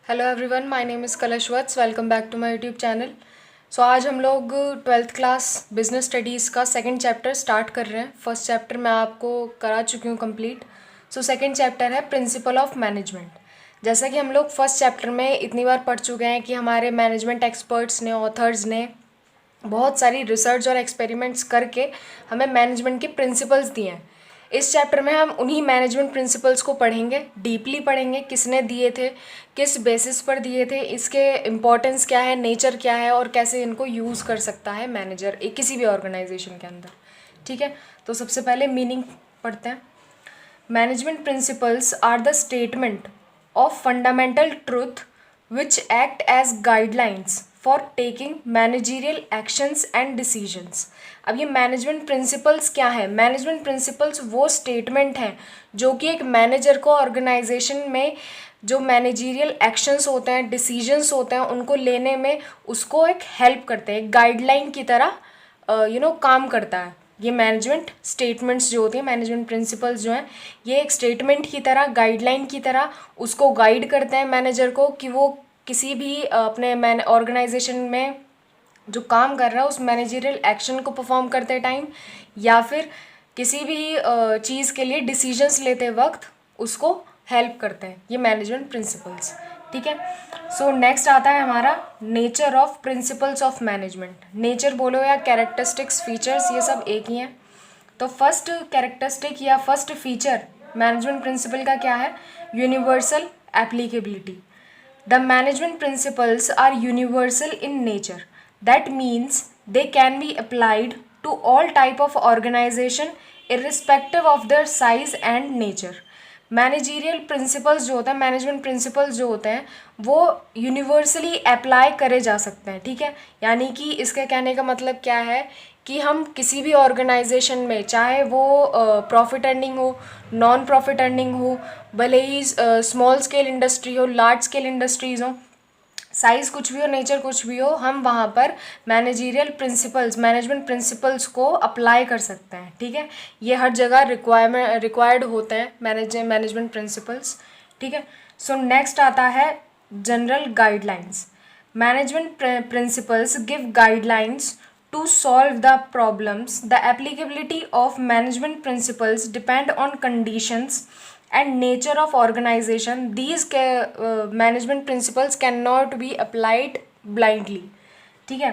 Hello everyone, my name is Kalash Vats. Welcome back to my YouTube channel. So आज हम लोग 12th class business studies का second chapter start कर रहे हैं। फर्स्ट चैप्टर मैं आपको करा चुकी हूँ कंप्लीट। सो सेकंड चैप्टर है प्रिंसिपल ऑफ मैनेजमेंट। जैसा कि हम लोग फर्स्ट चैप्टर में इतनी बार पढ़ चुके हैं कि हमारे मैनेजमेंट एक्सपर्ट्स ने, ऑथर्स ने बहुत सारी रिसर्च और एक्सपेरिमेंट्स करके हमें मैनेजमेंट के प्रिंसिपल्स दिए हैं। इस चैप्टर में हम उन्हीं मैनेजमेंट प्रिंसिपल्स को पढ़ेंगे, डीपली पढ़ेंगे, किसने दिए थे, किस बेसिस पर दिए थे, इसके इम्पोर्टेंस क्या है, नेचर क्या है और कैसे इनको यूज़ कर सकता है मैनेजर एक किसी भी ऑर्गेनाइजेशन के अंदर। ठीक है, तो सबसे पहले मीनिंग पढ़ते हैं। Management principles are the statement of fundamental truth which act as guidelines for taking managerial actions and decisions। अब ये मैनेजमेंट प्रिंसिपल्स क्या है? मैनेजमेंट प्रिंसिपल्स वो स्टेटमेंट हैं जो कि एक मैनेजर को ऑर्गेनाइजेशन में जो मैनेजरियल एक्शंस होते हैं, डिसीजंस होते हैं, उनको लेने में उसको एक हेल्प करते हैं, एक गाइडलाइन की तरह काम करता है। ये मैनेजमेंट स्टेटमेंट्स जो होती हैं, मैनेजमेंट प्रिंसिपल्स जो हैं, ये एक स्टेटमेंट की तरह, गाइडलाइन की तरह उसको गाइड करते हैं मैनेजर को कि वो किसी भी अपने ऑर्गेनाइजेशन में जो काम कर रहा है उस मैनेजरियल एक्शन को परफॉर्म करते टाइम या फिर किसी भी चीज़ के लिए डिसीजंस लेते वक्त उसको हेल्प करते हैं, ये मैनेजमेंट प्रिंसिपल्स। ठीक है, सो नेक्स्ट आता है हमारा nature of principles of management. Nature बोलो या कैरेक्टरिस्टिक्स, फीचर्स, ये सब एक ही हैं। तो फर्स्ट कैरेक्टरिस्टिक या फर्स्ट फीचर मैनेजमेंट प्रिंसिपल का क्या है? Universal applicability. The management principles are universal in nature, that means they can be applied to all type of organisation irrespective of their size and nature. Managerial principles जो होते हैं, management principles जो होते हैं, वो यूनिवर्सली अप्लाई करे जा सकते हैं। ठीक है, यानी कि इसके कहने का मतलब क्या है कि हम किसी भी ऑर्गेनाइजेशन में, चाहे वो प्रॉफिट अर्निंग हो, नॉन प्रॉफिट अर्निंग हो, भले ही स्मॉल स्केल इंडस्ट्री हो, लार्ज स्केल इंडस्ट्रीज़ हो, साइज़ कुछ भी हो, नेचर कुछ भी हो, हम वहाँ पर मैनेजरियल प्रिंसिपल्स, मैनेजमेंट प्रिंसिपल्स को अप्लाई कर सकते हैं। ठीक है, ये हर जगह रिक्वायर्ड होते हैं मैनेजमेंट प्रिंसिपल्स। ठीक है, सो नेक्स्ट आता है general guidelines. Management principles give guidelines to solve the problems. The applicability of management principles depend on conditions and nature of organization. These management principles cannot be applied blindly. ठीक है,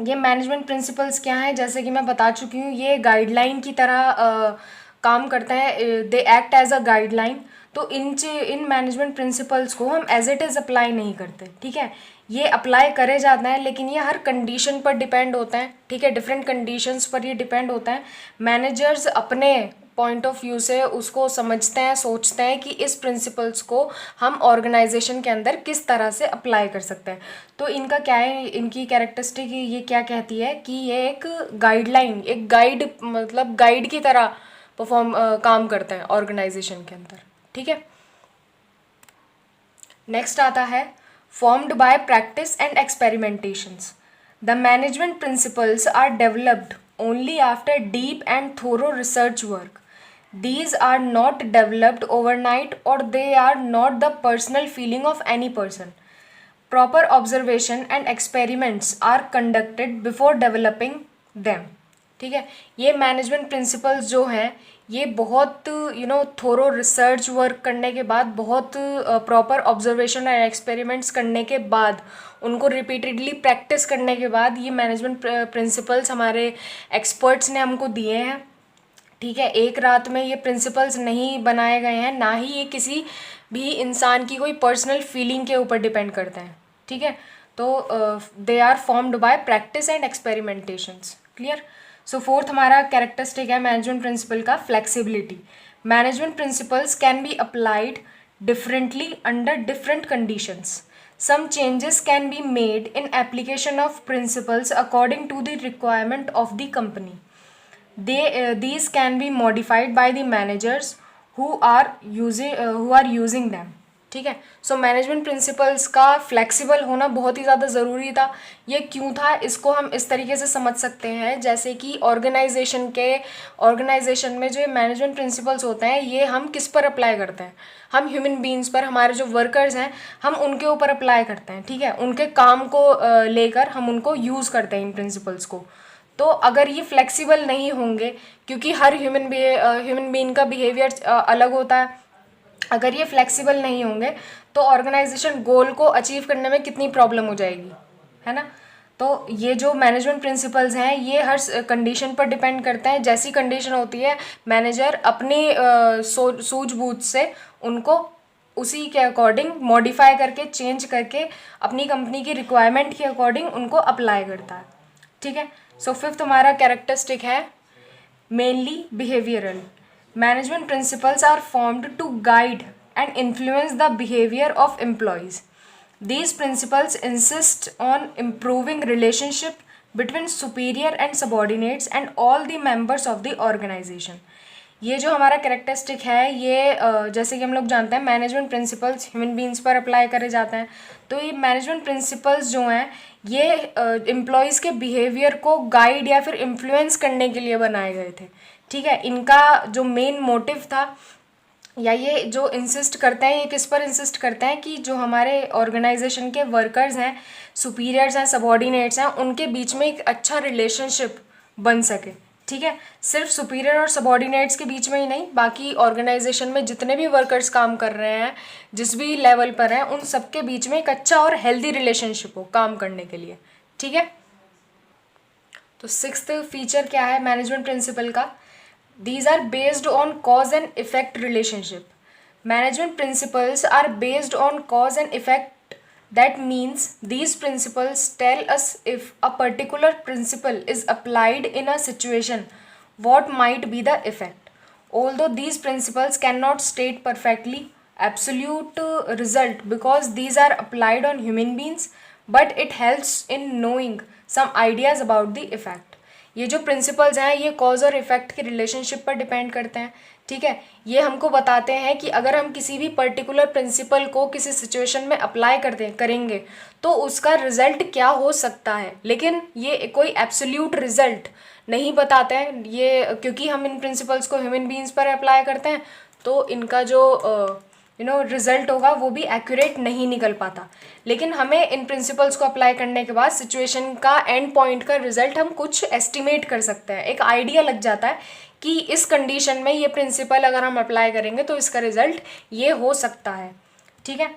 ये management principles क्या हैं? जैसे कि मैं बता चुकी हूँ, ये गाइडलाइन की तरह काम करते हैं, they act as a guideline. तो इन मैनेजमेंट प्रिंसिपल्स को हम एज इट इज़ अप्लाई नहीं करते। ठीक है, ये अप्लाई करे जाते हैं लेकिन ये हर कंडीशन पर डिपेंड होता है। ठीक है, डिफरेंट कंडीशंस पर ये डिपेंड होता है। मैनेजर्स अपने पॉइंट ऑफ व्यू से उसको समझते हैं, सोचते हैं कि इस प्रिंसिपल्स को हम ऑर्गेनाइजेशन के अंदर किस तरह से अप्लाई कर सकते हैं। तो इनका क्या है, इनकी कैरेक्टरिस्टिक ये क्या कहती है कि ये एक गाइडलाइन, एक गाइड, मतलब गाइड की तरह काम करते हैं ऑर्गेनाइजेशन के अंदर। ठीक है, नेक्स्ट आता है formed by practice and experimentations. The management principles are developed only after deep and thorough research work. These are not developed overnight or they are not the personal feeling of any person. Proper observation and experiments are conducted before developing them. ठीक है, ये management principles जो हैं ये बहुत थोरो research work करने के बाद, बहुत प्रॉपर ऑब्जर्वेशन और एक्सपेरिमेंट्स करने के बाद, उनको रिपीटेडली प्रैक्टिस करने के बाद ये मैनेजमेंट प्रिंसिपल्स हमारे एक्सपर्ट्स ने हमको दिए हैं। ठीक है, एक रात में ये प्रिंसिपल्स नहीं बनाए गए हैं, ना ही ये किसी भी इंसान की कोई पर्सनल फीलिंग के ऊपर डिपेंड करते हैं। ठीक है, तो they are formed by practice and experimentations. Clear? So fourth हमारा कैरेक्टरिस्टिक है मैनेजमेंट प्रिंसिपल का, flexibility. Management principles can be applied differently under different conditions. Some changes can be made in application of principles according to the requirement of the company. These can be modified by the managers who are using them. ठीक है। So management principles का flexible होना बहुत ही ज़्यादा ज़रूरी था। ये क्यों था, इसको हम इस तरीके से समझ सकते हैं, जैसे कि ऑर्गेनाइजेशन में जो मैनेजमेंट प्रिंसिपल्स होते हैं ये हम किस पर अप्लाई करते हैं, हम ह्यूमन बींग्स पर, हमारे जो वर्कर्स हैं हम उनके ऊपर अप्लाई करते हैं। ठीक है, उनके काम को लेकर हम उनको यूज़ करते हैं इन प्रिंसिपल्स को। तो अगर ये फ्लेक्सिबल नहीं होंगे, क्योंकि हर ह्यूमन बीइंग का बिहेवियर अलग होता है, अगर ये फ्लेक्सिबल नहीं होंगे तो ऑर्गेनाइजेशन गोल को अचीव करने में कितनी प्रॉब्लम हो जाएगी, है ना। तो ये जो मैनेजमेंट प्रिंसिपल्स हैं ये हर कंडीशन पर डिपेंड करते हैं। जैसी कंडीशन होती है मैनेजर अपनी सूझबूझ से उनको उसी के अकॉर्डिंग मॉडिफाई करके, चेंज करके, अपनी कंपनी की रिक्वायरमेंट के अकॉर्डिंग उनको अप्लाई करता है। ठीक है। सो फिफ्थ हमारा कैरेक्टरिस्टिक है mainly behavioural. Management principles are formed to guide and influence the behavior of employees. These principles insist on improving relationship between superior and subordinates and all the members of the organization. ये जो हमारा characteristic है ये जैसे कि हम लोग जानते हैं मैनेजमेंट प्रिंसिपल्स ह्यूमन बींग्स पर अप्लाई करे जाते हैं। तो ये मैनेजमेंट प्रिंसिपल्स जो हैं ये एम्प्लॉयज़ के बिहेवियर को गाइड या फिर इन्फ्लुएंस करने के लिए बनाए गए थे। ठीक है, इनका जो मेन मोटिव था, या ये जो इंसिस्ट करते हैं, ये किस पर इंसिस्ट करते हैं कि जो हमारे ऑर्गेनाइजेशन के वर्कर्स हैं, सुपीरियर्स हैं, सबॉर्डिनेट्स हैं, उनके बीच में एक अच्छा रिलेशनशिप बन सके। ठीक है, सिर्फ सुपीरियर और सबॉर्डिनेट्स के बीच में ही नहीं, बाकी ऑर्गेनाइजेशन में जितने भी वर्कर्स काम कर रहे हैं, जिस भी लेवल पर हैं, उन सबके बीच में एक अच्छा और हेल्दी रिलेशनशिप हो काम करने के लिए। ठीक है, तो सिक्स्थ फीचर क्या है मैनेजमेंट प्रिंसिपल का? These are based on cause and effect relationship. Management principles are based on cause and effect. That means these principles tell us if a particular principle is applied in a situation, what might be the effect. Although these principles cannot state perfectly absolute result because these are applied on human beings, but it helps in knowing some ideas about the effect. ये जो principles हैं ये cause और effect के relationship पर depend करते हैं। ठीक है, ये हमको बताते हैं कि अगर हम किसी भी पर्टिकुलर प्रिंसिपल को किसी सिचुएशन में अप्लाई करेंगे तो उसका रिजल्ट क्या हो सकता है, लेकिन ये कोई एब्सोल्यूट रिजल्ट नहीं बताते हैं ये, क्योंकि हम इन प्रिंसिपल्स को ह्यूमन बीइंग्स पर अप्लाई करते हैं तो इनका जो रिजल्ट होगा वो भी एक्यूरेट नहीं निकल पाता। लेकिन हमें इन प्रिंसिपल्स को अप्लाई करने के बाद सिचुएशन का एंड पॉइंट का रिजल्ट हम कुछ एस्टिमेट कर सकते हैं, एक आइडिया लग जाता है कि इस कंडीशन में ये प्रिंसिपल अगर हम अप्लाई करेंगे तो इसका रिजल्ट ये हो सकता है। ठीक है,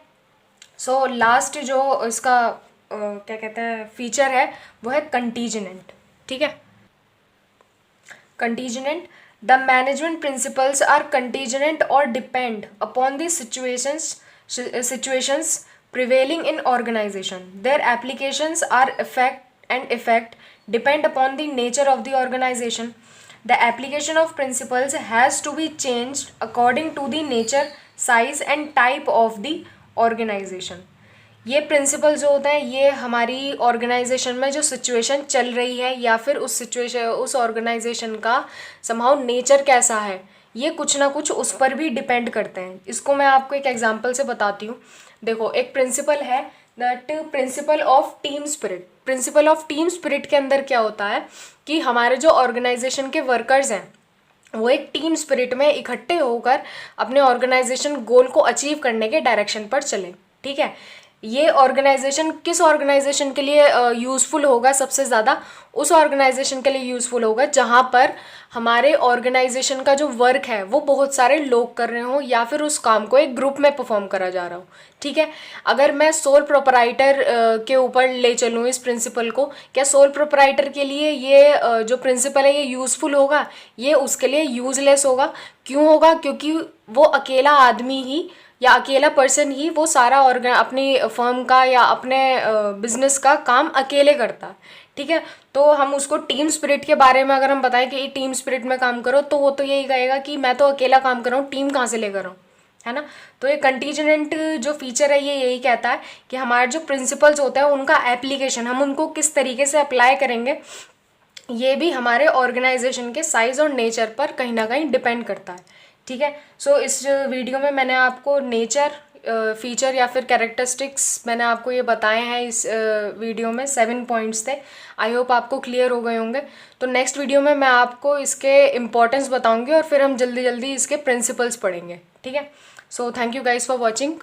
सो लास्ट जो इसका क्या कहते हैं फीचर है वो है कंटीजेंट। ठीक है, contingent, the management principles are contingent or depend upon the situations prevailing in organization. Their applications are effect depend upon the nature of the organization. The application of principles has to be changed according to the nature, size and type of the organization. ये principal जो होते हैं ये हमारी organisation में जो situation चल रही है या फिर उस ऑर्गेनाइजेशन का समहाउ नेचर कैसा है, ये कुछ ना कुछ उस पर भी डिपेंड करते हैं। इसको मैं आपको एक एग्जांपल से बताती हूँ। देखो, एक प्रिंसिपल है that principle of team spirit. Principle of team spirit के अंदर क्या होता है कि हमारे जो ऑर्गेनाइजेशन के वर्कर्स हैं वो एक टीम स्पिरिट में इकट्ठे होकर अपने ऑर्गेनाइजेशन गोल को अचीव करने के डायरेक्शन पर चले। ठीक है, ये ऑर्गेनाइजेशन किस ऑर्गेनाइजेशन के लिए यूज़फुल होगा? सबसे ज़्यादा उस ऑर्गेनाइजेशन के लिए यूज़फुल होगा जहाँ पर हमारे ऑर्गेनाइजेशन का जो वर्क है वो बहुत सारे लोग कर रहे हों या फिर उस काम को एक ग्रुप में परफॉर्म करा जा रहा हो। ठीक है, अगर मैं सोल प्रोपराइटर के ऊपर ले चलूँ इस प्रिंसिपल को, क्या सोल प्रोपराइटर के लिए ये जो प्रिंसिपल है ये यूज़फुल होगा? ये उसके लिए यूज़लेस होगा। क्यों होगा? क्योंकि वो अकेला आदमी ही या अकेला पर्सन ही वो सारा अपनी फर्म का या अपने बिजनेस का काम अकेले करता है। ठीक है, तो हम उसको टीम स्पिरिट के बारे में अगर हम बताएं कि टीम स्पिरिट में काम करो तो वो तो यही कहेगा कि मैं तो अकेला काम कर रहा हूँ, टीम कहाँ से लेकर आऊँ, है ना। तो ये कंटीजेंट जो फीचर है ये यही कहता है कि हमारे जो प्रिंसिपल्स होते हैं उनका एप्लीकेशन हम उनको किस तरीके से अप्लाई करेंगे ये भी हमारे ऑर्गेनाइजेशन के साइज़ और नेचर पर कहीं ना कहीं डिपेंड करता है। ठीक है, सो इस वीडियो में मैंने आपको नेचर फीचर या फिर कैरेक्टरिस्टिक्स मैंने आपको ये बताए हैं इस वीडियो में, 7 पॉइंट्स थे। आई होप आपको क्लियर हो गए होंगे। तो नेक्स्ट वीडियो में मैं आपको इसके इम्पोर्टेंस बताऊंगी और फिर हम जल्दी जल्दी इसके प्रिंसिपल्स पढ़ेंगे, ठीक है। So thank you guys for watching.